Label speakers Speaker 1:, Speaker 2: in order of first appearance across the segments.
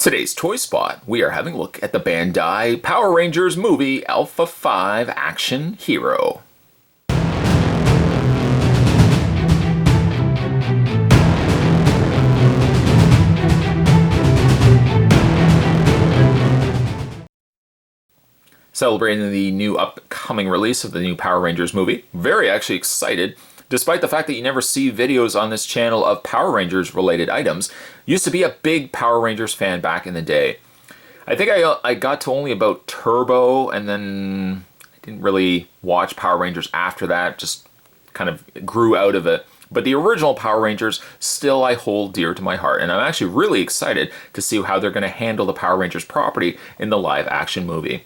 Speaker 1: Today's Toy Spot, we are having a look at the Bandai Power Rangers movie Alpha 5 Action Hero. Celebrating the new upcoming release of the new Power Rangers movie. Very actually excited. Despite the fact that you never see videos on this channel of Power Rangers related items, used to be a big Power Rangers fan back in the day. I think I got to only about Turbo, and then I didn't really watch Power Rangers after that, just kind of grew out of it. But the original Power Rangers still I hold dear to my heart, and I'm actually really excited to see how they're going to handle the Power Rangers property in the live action movie.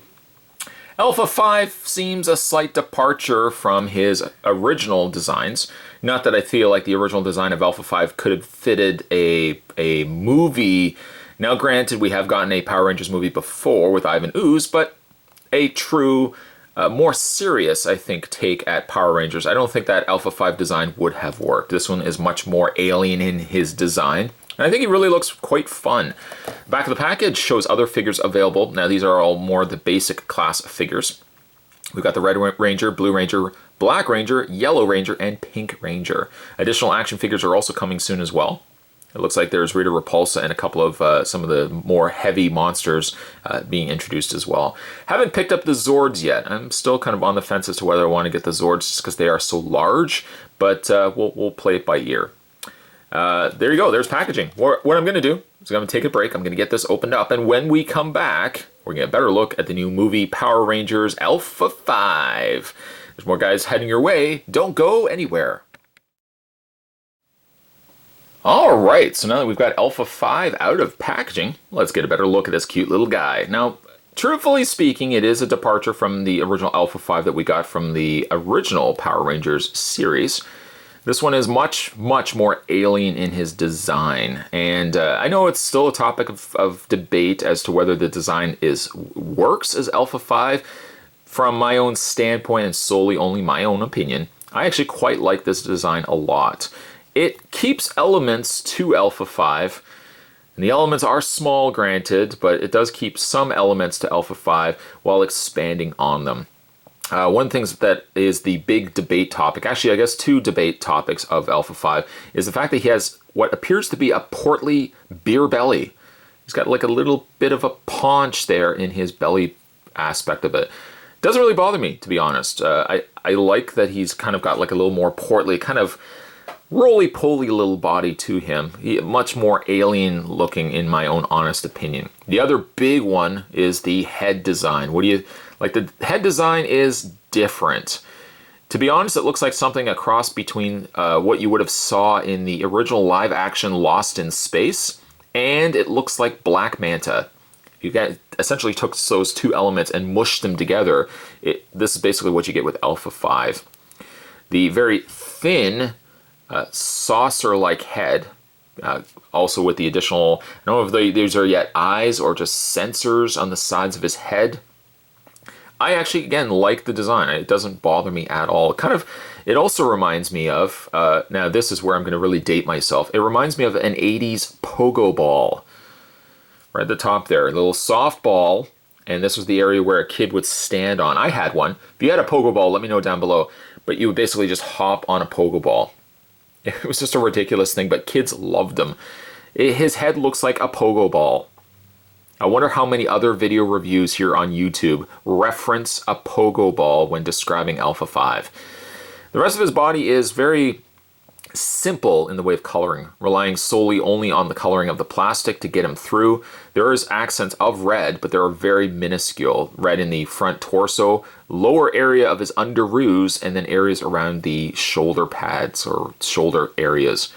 Speaker 1: Alpha 5 seems a slight departure from his original designs. Not that I feel like the original design of Alpha 5 could have fitted a movie. Now granted, we have gotten a Power Rangers movie before with Ivan Ooze, but a true, more serious, I think, take at Power Rangers. I don't think that Alpha 5 design would have worked. This one is much more alien in his design. And I think he really looks quite fun. Back of the package shows other figures available. Now these are all more the basic class figures. We've got the Red Ranger, Blue Ranger, Black Ranger, Yellow Ranger, and Pink Ranger. Additional action figures are also coming soon as well. It looks like there's Rita Repulsa and a couple of some of the more heavy monsters being introduced as well. Haven't picked up the Zords yet. I'm still kind of on the fence as to whether I want to get the Zords just because they are so large, but we'll play it by ear. There you go, there's packaging. What I'm going to do is I'm going to take a break, I'm going to get this opened up, and when we come back, we're going to get a better look at the new movie Power Rangers Alpha 5. There's more guys heading your way, don't go anywhere. Alright, so now that we've got Alpha 5 out of packaging, let's get a better look at this cute little guy. Now, truthfully speaking, it is a departure from the original Alpha 5 that we got from the original Power Rangers series. This one is much, much more alien in his design, and I know it's still a topic of debate as to whether the design works as Alpha 5. From my own standpoint and solely only my own opinion, I actually quite like this design a lot. It keeps elements to Alpha 5, and the elements are small, granted, but it does keep some elements to Alpha 5 while expanding on them. One thing that is the big debate topic, actually I guess two debate topics of Alpha 5, is the fact that he has what appears to be a portly beer belly. He's got like a little bit of a paunch there in his belly aspect of it. Doesn't really bother me, to be honest. I like that he's kind of got like a little more portly, kind of roly-poly little body to him. Much more alien looking in my own honest opinion. The other big one is the head design. What do you... Like, the head design is different. To be honest, it looks like something a cross between what you would have saw in the original live-action Lost in Space, and it looks like Black Manta. You essentially took those two elements and mushed them together. This is basically what you get with Alpha 5. The very thin, saucer-like head, also with the additional... I don't know if these are yet eyes or just sensors on the sides of his head. I actually, again, like the design. It doesn't bother me at all. It also reminds me of, now this is where I'm going to really date myself. It reminds me of an 80s pogo ball. Right at the top there, a little soft ball, and this was the area where a kid would stand on. I had one. If you had a pogo ball, let me know down below. But you would basically just hop on a pogo ball. It was just a ridiculous thing, but kids loved them. His head looks like a pogo ball. I wonder how many other video reviews here on YouTube reference a pogo ball when describing Alpha 5. The rest of his body is very simple in the way of coloring, relying solely only on the coloring of the plastic to get him through. There is accents of red, but they're very minuscule. Red in the front torso, lower area of his underoos, and then areas around the shoulder pads or shoulder areas.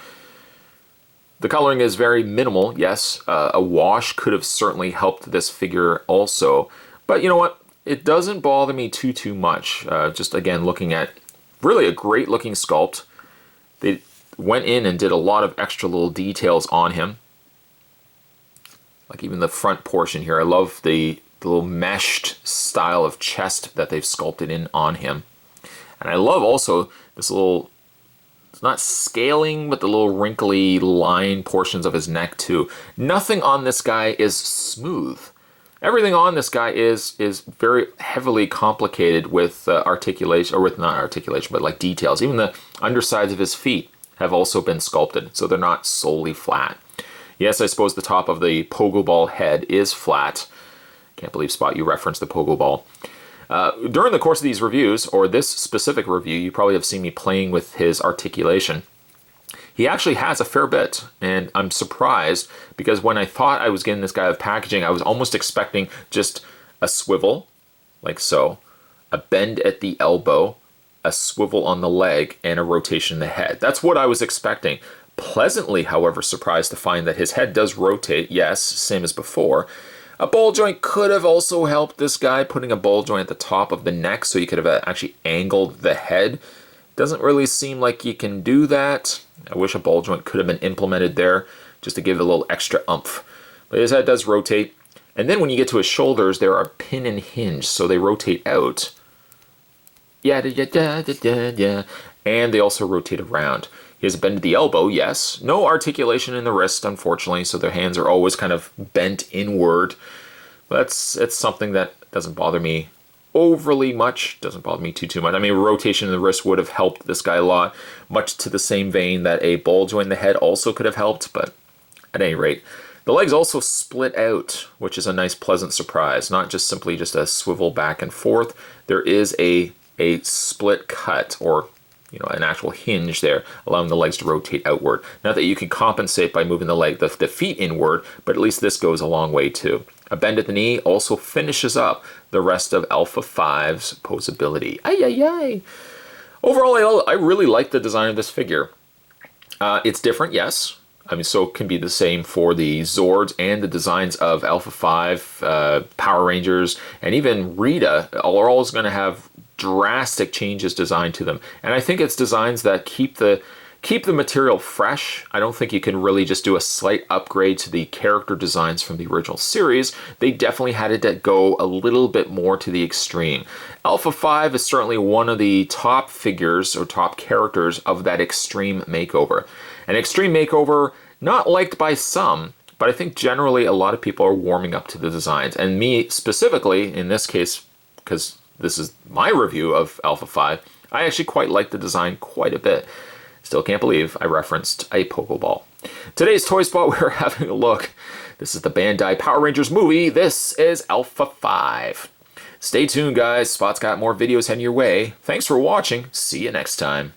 Speaker 1: The coloring is very minimal, yes. A wash could have certainly helped this figure also. But you know what? It doesn't bother me too much. Just again, looking at really a great looking sculpt. They went in and did a lot of extra little details on him. Like even the front portion here. I love the little meshed style of chest that they've sculpted in on him. And I love also this little not scaling, but the little wrinkly line portions of his neck too. Nothing on this guy is smooth. Everything on this guy is very heavily complicated with articulation, or with not articulation, but like details. Even the undersides of his feet have also been sculpted, so they're not solely flat. Yes, I suppose the top of the pogo ball head is flat. Can't believe, Spot, you referenced the pogo ball. During the course of these reviews, or this specific review, you probably have seen me playing with his articulation. He actually has a fair bit, and I'm surprised because when I thought I was getting this guy out of packaging, I was almost expecting just a swivel, like so, a bend at the elbow, a swivel on the leg, and a rotation in the head. That's what I was expecting. Pleasantly, however, surprised to find that his head does rotate, yes, same as before. A ball joint could have also helped this guy, putting a ball joint at the top of the neck so you could have actually angled the head. Doesn't really seem like you can do that. I wish a ball joint could have been implemented there just to give it a little extra oomph. But his head does rotate. And then when you get to his shoulders, there are pin and hinge, so they rotate out. And they also rotate around. He has a bend at the elbow, yes. No articulation in the wrist, unfortunately, so their hands are always kind of bent inward. But it's something that doesn't bother me overly much. Doesn't bother me too much. I mean, rotation in the wrist would have helped this guy a lot, much to the same vein that a ball joint in the head also could have helped, but at any rate. The legs also split out, which is a nice pleasant surprise. Not just simply just a swivel back and forth. There is a split cut, or an actual hinge there, allowing the legs to rotate outward. Not that you can compensate by moving the feet inward, but at least this goes a long way too. A bend at the knee also finishes up the rest of Alpha 5's posability. Overall, I really like the design of this figure. It's different, yes. I mean, so it can be the same for the Zords and the designs of Alpha 5, Power Rangers, and even Rita are always going to have drastic changes designed to them. And I think it's designs that keep the material fresh. I don't think you can really just do a slight upgrade to the character designs from the original series. They definitely had to go a little bit more to the extreme. Alpha 5 is certainly one of the top figures or top characters of that extreme makeover. An extreme makeover not liked by some, but I think generally a lot of people are warming up to the designs. And me specifically, in this case, because this is my review of Alpha 5, I actually quite like the design quite a bit. Still can't believe I referenced a Pokeball. Today's Toy Spot, we're having a look. This is the Bandai Power Rangers movie. This is Alpha 5. Stay tuned, guys. Spot's got more videos heading your way. Thanks for watching. See you next time.